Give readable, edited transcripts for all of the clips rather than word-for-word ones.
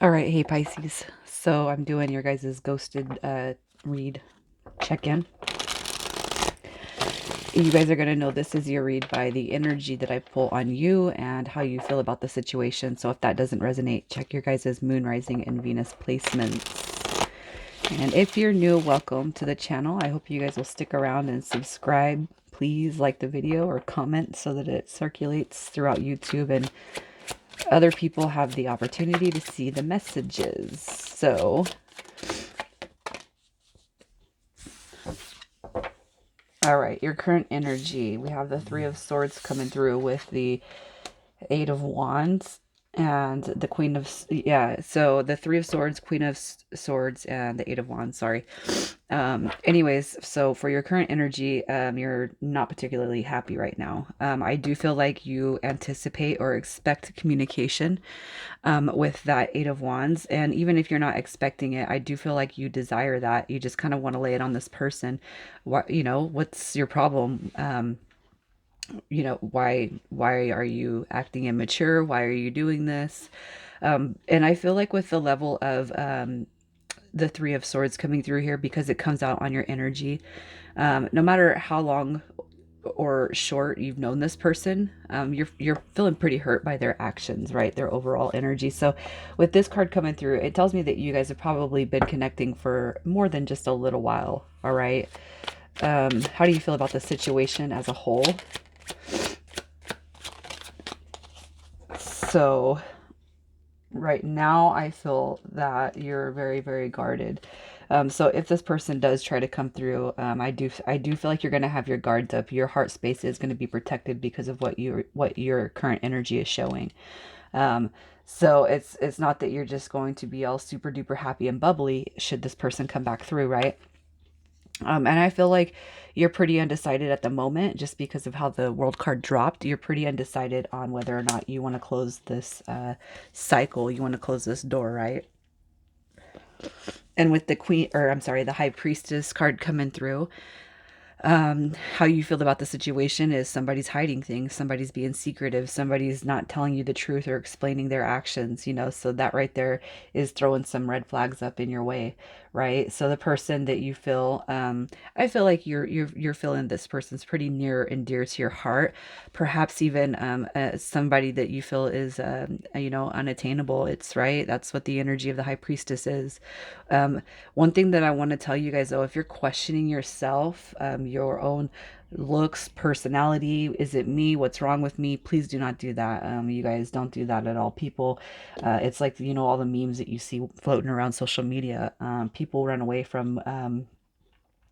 All right, hey Pisces. So I'm doing your guys' ghosted read check-in. You guys are going to know this is your read by the energy that I pull on you and how you feel about the situation. So if that doesn't resonate, check your guys' moon, rising, and Venus placements. And if you're new, welcome to the channel. I hope you guys will stick around and subscribe. Please like the video or comment so that it circulates throughout YouTube and other people have the opportunity to see the messages. So, all right, your current energy. We have the Three of Swords coming through with the Eight of Wands and the Queen of, yeah, so the Three of Swords, Queen of Swords, and the Eight of Wands, sorry. Anyways, so for your current energy, you're not particularly happy right now. I do feel like you anticipate or expect communication with that Eight of Wands. And even if you're not expecting it, I do feel like you desire that. You just kind of want to lay it on this person. What, what's your problem? Why are you acting immature? Why are you doing this? And I feel like with the level of the Three of Swords coming through here, because it comes out on your energy, no matter how long or short you've known this person, you're feeling pretty hurt by their actions, right? Their overall energy. So with this card coming through, it tells me that you guys have probably been connecting for more than just a little while. All right. How do you feel about the situation as a whole? So right now I feel that you're very, very guarded. So if this person does try to come through, I do feel like you're going to have your guards up. Your heart space is going to be protected because of what your current energy is showing. Um, so it's not that you're just going to be all super duper happy and bubbly should this person come back through, right? And I feel like you're pretty undecided at the moment just because of how the world card dropped. You're pretty undecided on whether or not you want to close this cycle. You want to close this door, right? And with the queen, or I'm sorry, the high priestess card coming through, how you feel about the situation is somebody's hiding things, somebody's being secretive, somebody's not telling you the truth or explaining their actions, so that right there is throwing some red flags up in your way, right? So the person that you feel, I feel like you're feeling this person's pretty near and dear to your heart, perhaps even somebody that you feel is unattainable. It's right, that's what the energy of the high priestess is. One thing that I want to tell you guys, though, if you're questioning yourself, your own looks, personality, is it me? What's wrong with me? Please do not do that. You guys don't do that at all. People, it's like, all the memes that you see floating around social media. People run away from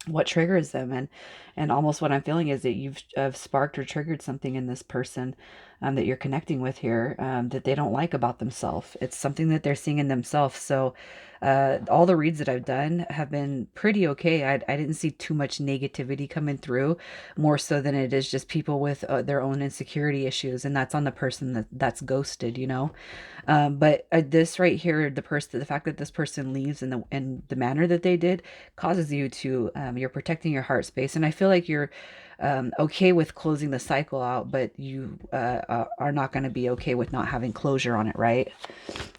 what triggers them, and almost what I'm feeling is that you've sparked or triggered something in this person that you're connecting with here, that they don't like about themselves. It's something that they're seeing in themselves. So all the reads that I've done have been pretty okay. I didn't see too much negativity coming through, more so than it is just people with their own insecurity issues, and that's on the person that's ghosted, but this right here, the fact that this person leaves in the manner that they did causes you to, you're protecting your heart space, and I feel like you're okay with closing the cycle out, but you are not going to be okay with not having closure on it, right?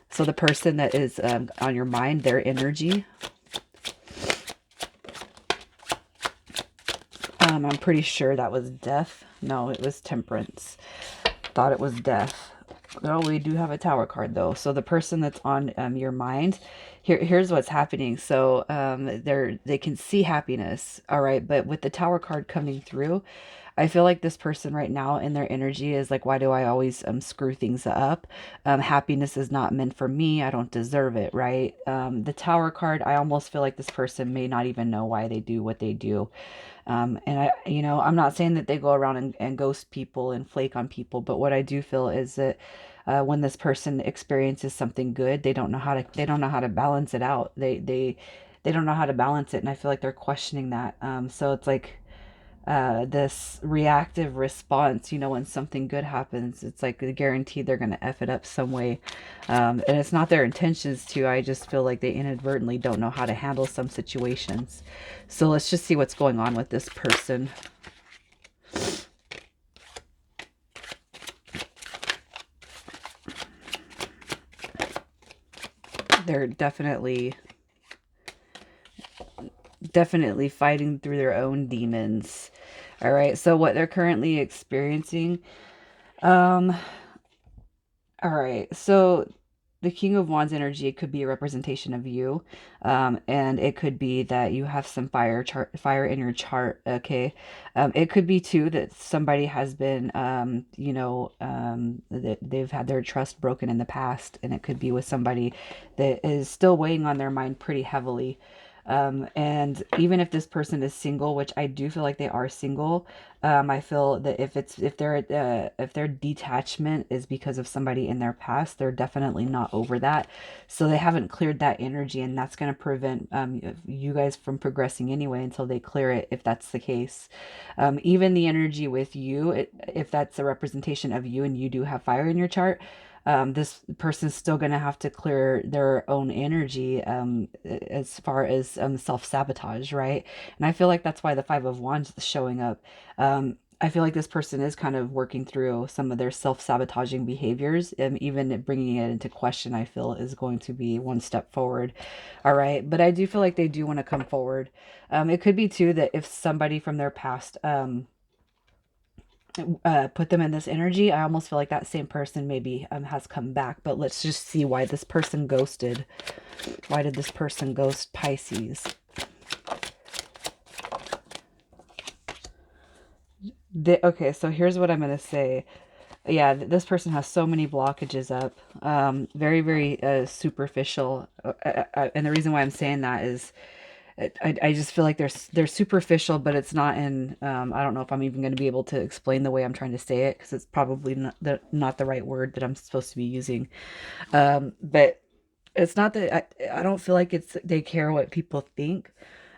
So the person that is on your mind, their energy, I'm pretty sure that was death. No, it was temperance. Thought it was death. Oh, we do have a tower card though. So the person that's on your mind, here's what's happening. So they can see happiness, all right, but with the tower card coming through, I feel like this person right now in their energy is like, why do I always screw things up? Happiness is not meant for me. I don't deserve it, right? The tower card, I almost feel like this person may not even know why they do what they do. And I'm not saying that they go around and ghost people and flake on people, but what I do feel is that when this person experiences something good, they don't know how to balance it out. They don't know how to balance it, and I feel like they're questioning that. So it's like this reactive response, when something good happens, it's like guaranteed they're going to F it up some way. And it's not their intentions to, I just feel like they inadvertently don't know how to handle some situations. So let's just see what's going on with this person. They're definitely fighting through their own demons. All right. So what they're currently experiencing, um, all right. So the King of Wands energy, it could be a representation of you. And it could be that you have some fire in your chart. Okay. It could be too that somebody has been, that they've had their trust broken in the past, and it could be with somebody that is still weighing on their mind pretty heavily. And even if this person is single, which I do feel like they are single, I feel that if their detachment is because of somebody in their past, they're definitely not over that. So they haven't cleared that energy, and that's going to prevent you guys from progressing anyway until they clear it. If that's the case, even the energy with you, if that's a representation of you and you do have fire in your chart, this person's still going to have to clear their own energy as far as self sabotage, right? And I feel like that's why the Five of Wands is showing up. I feel like this person is kind of working through some of their self sabotaging behaviors, and even bringing it into question, I feel, is going to be one step forward. All right. But I do feel like they do want to come forward. It could be too that if somebody from their past, put them in this energy, I almost feel like that same person maybe has come back. But let's just see why this person ghosted. Why did this person ghost Pisces? Okay, so here's what I'm going to say. Yeah, this person has so many blockages up. Very, very superficial. And the reason why I'm saying that is I just feel like they're superficial, but it's not in. I don't know if I'm even going to be able to explain the way I'm trying to say it because it's probably not the right word that I'm supposed to be using. But it's not that I don't feel like it's they care what people think.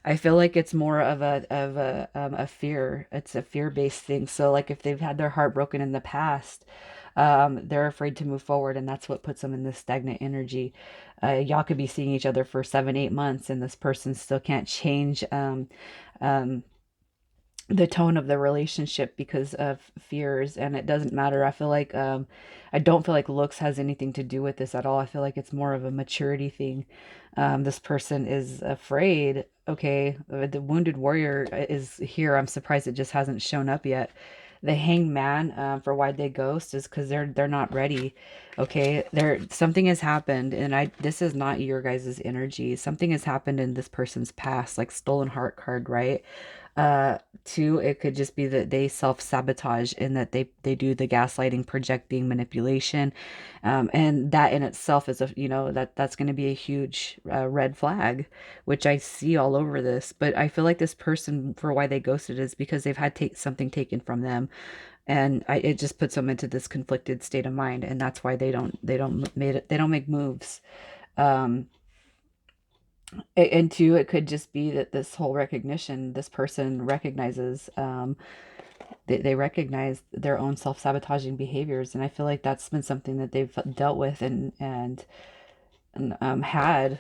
I feel like it's more of a fear. It's a fear-based thing. So like if they've had their heart broken in the past, they're afraid to move forward, and that's what puts them in this stagnant energy. Y'all could be seeing each other for 7, 8 months, and this person still can't change um, the tone of the relationship because of fears. And it doesn't matter. I feel like I don't feel like looks has anything to do with this at all. I feel like it's more of a maturity thing. This person is afraid. Okay, the wounded warrior is here. I'm surprised it just hasn't shown up yet. The hanged man, for why they ghost is because they're not ready. Okay, there something has happened, and I this is not your guys' energy. Something has happened in this person's past, like stolen heart card, right? Two, it could just be that they self-sabotage and that they do the gaslighting, projecting, manipulation. And that in itself is that's going to be a huge red flag, which I see all over this. But I feel like this person, for why they ghosted, is because they've had take something taken from them, and it just puts them into this conflicted state of mind, and that's why they don't make moves. Um, and two, it could just be that this whole recognition, this person recognizes, they recognize their own self-sabotaging behaviors. And I feel like that's been something that they've dealt with and had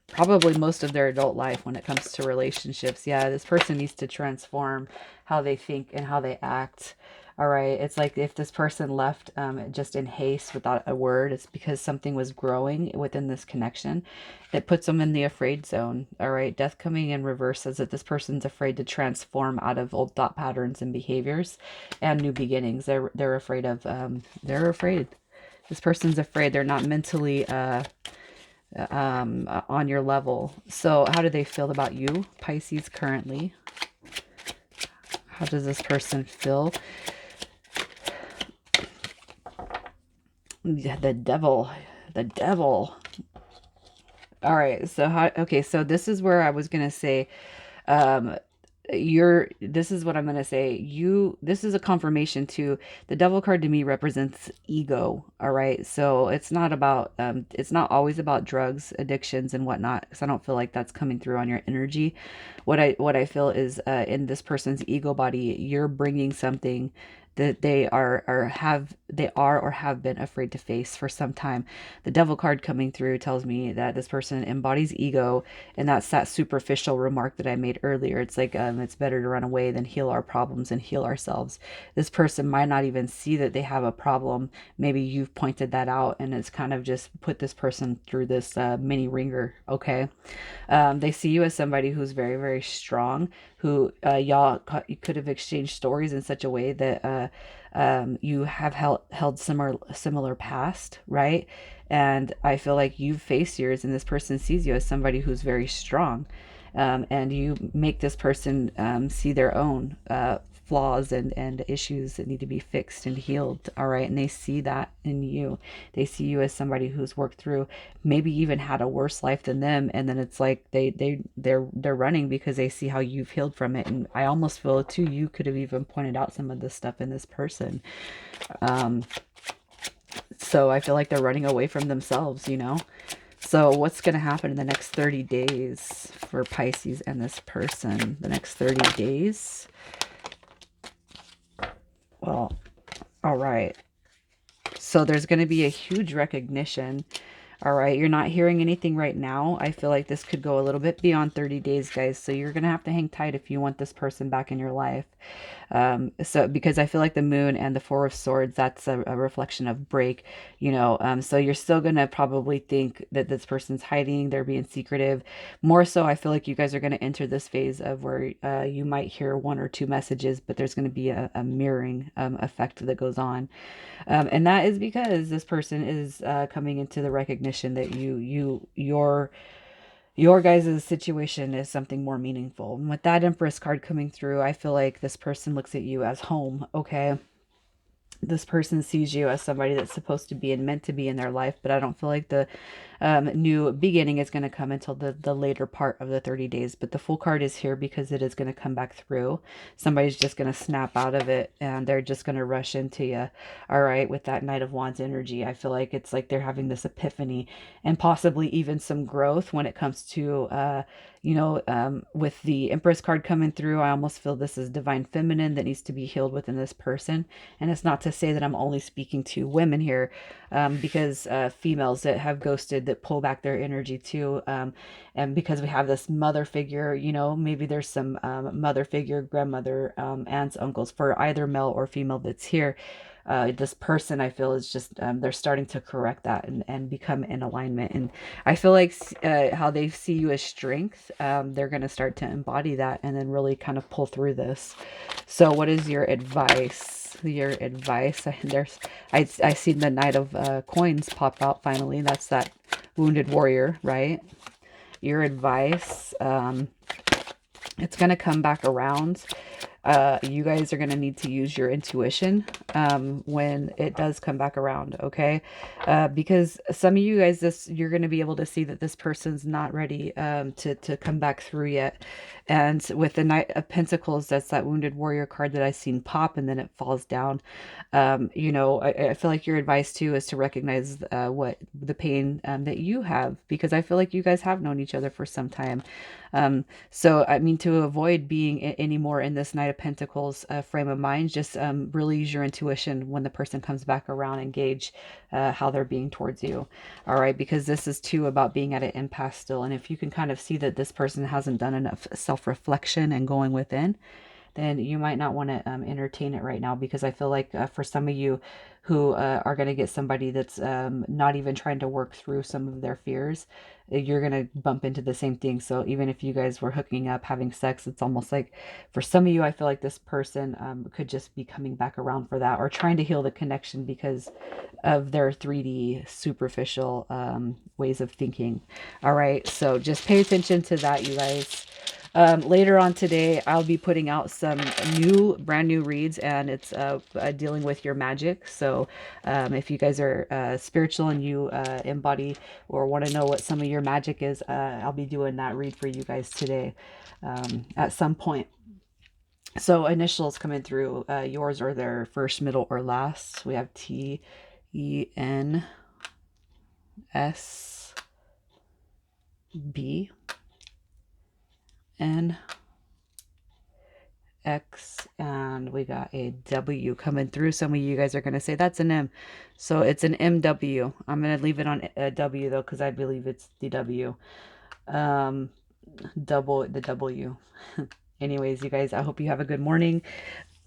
probably most of their adult life when it comes to relationships. Yeah, this person needs to transform how they think and how they act. All right. It's like if this person left just in haste without a word, it's because something was growing within this connection that puts them in the afraid zone. All right. Death coming in reverse says that this person's afraid to transform out of old thought patterns and behaviors and new beginnings. They're afraid of, they're afraid. This person's afraid they're not mentally on your level. So how do they feel about you, Pisces, currently? How does this person feel? Yeah, the devil. The devil. All right. So okay, so this is where I was going to say um this is what I'm going to say. This is a confirmation too. The devil card to me represents ego. All right. So it's not always about drugs, addictions and whatnot. Because I don't feel like that's coming through on your energy. What I feel is in this person's ego body, you're bringing something that they are or have been afraid to face for some time. The devil card coming through tells me that this person embodies ego, and that's that superficial remark that I made earlier. It's like it's better to run away than heal our problems and heal ourselves. This person might not even see that they have a problem. Maybe you've pointed that out, and it's kind of just put this person through this mini ringer. Okay. They see you as somebody who's very, very strong, who you could have exchanged stories in such a way that you have held similar past, right? And I feel like you've faced yours, and this person sees you as somebody who's very strong. And you make this person see their own flaws and issues that need to be fixed and healed. All right. And they see that in you. They see you as somebody who's worked through, maybe even had a worse life than them. And then it's like they're running because they see how you've healed from it. And I almost feel too, you could have even pointed out some of this stuff in this person. Um, so I feel like they're running away from themselves, you know? So what's going to happen in the next 30 days for Pisces and this person? The next 30 days? Well, all right. So there's going to be a huge recognition. All right. You're not hearing anything right now. I feel like this could go a little bit beyond 30 days, guys. So you're going to have to hang tight if you want this person back in your life. So because I feel like the moon and the four of swords, that's a reflection of break, you know. So you're still going to probably think that this person's hiding, they're being secretive. More so, I feel like you guys are going to enter this phase of where you might hear one or two messages, but there's going to be a mirroring effect that goes on. And that is because this person is coming into the recognition that your guys' situation is something more meaningful. And with that Empress card coming through, I feel like this person looks at you as home, okay? This person sees you as somebody that's supposed to be and meant to be in their life, but I don't feel like the new beginning is going to come until the later part of the 30 days. But the full card is here because it is going to come back through. Somebody's just going to snap out of it and they're just going to rush into you. All right, with that Knight of Wands energy, I feel like it's like they're having this epiphany and possibly even some growth when it comes to with the Empress card coming through. I almost feel this is divine feminine that needs to be healed within this person. And it's not to say that I'm only speaking to women here, because females that have ghosted, that pull back their energy too. And because we have this mother figure, you know, maybe there's some mother figure, grandmother, aunts, uncles for either male or female that's here. This person, I feel, is just they're starting to correct that and become in alignment. And I feel like how they see you as strength, they're going to start to embody that and then really kind of pull through this. So what is your advice? Your advice? I see the Knight of Coins pop out finally. That's that wounded warrior, right? Your advice, it's going to come back around. You guys are going to need to use your intuition when it does come back around, okay? Because some of you guys, you're going to be able to see that this person's not ready to come back through yet. And with the Knight of Pentacles, that's that Wounded Warrior card that I've seen pop and then it falls down. I feel like your advice too is to recognize what the pain that you have, because I feel like you guys have known each other for some time. So, I mean, to avoid being any more in this Knight of Pentacles frame of mind, just really use your intuition when the person comes back around and gauge how they're being towards you. All right, because this is too about being at an impasse still. And if you can kind of see that this person hasn't done enough self-reflection and going within, then you might not want to entertain it right now, because I feel like for some of you who are going to get somebody that's not even trying to work through some of their fears, you're going to bump into the same thing. So even if you guys were hooking up, having sex, it's almost like for some of you, I feel like this person could just be coming back around for that, or trying to heal the connection because of their 3D superficial ways of thinking. All right, so just pay attention to that, you guys. Later on today, I'll be putting out some brand new reads, and it's dealing with your magic. So if you guys are spiritual and you embody or want to know what some of your magic is, I'll be doing that read for you guys today at some point. So initials coming through, yours or their first, middle, or last. We have T, E, N, S, B, N, X, and we got a W coming through. Some of you guys are going to say that's an M. So it's an MW. I'm going to leave it on a W though, because I believe it's the W. Um, double the W. Anyways, you guys, I hope you have a good morning.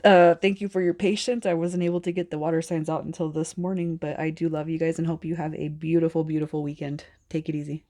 Thank you for your patience. I wasn't able to get the water signs out until this morning, but I do love you guys and hope you have a beautiful, beautiful weekend. Take it easy.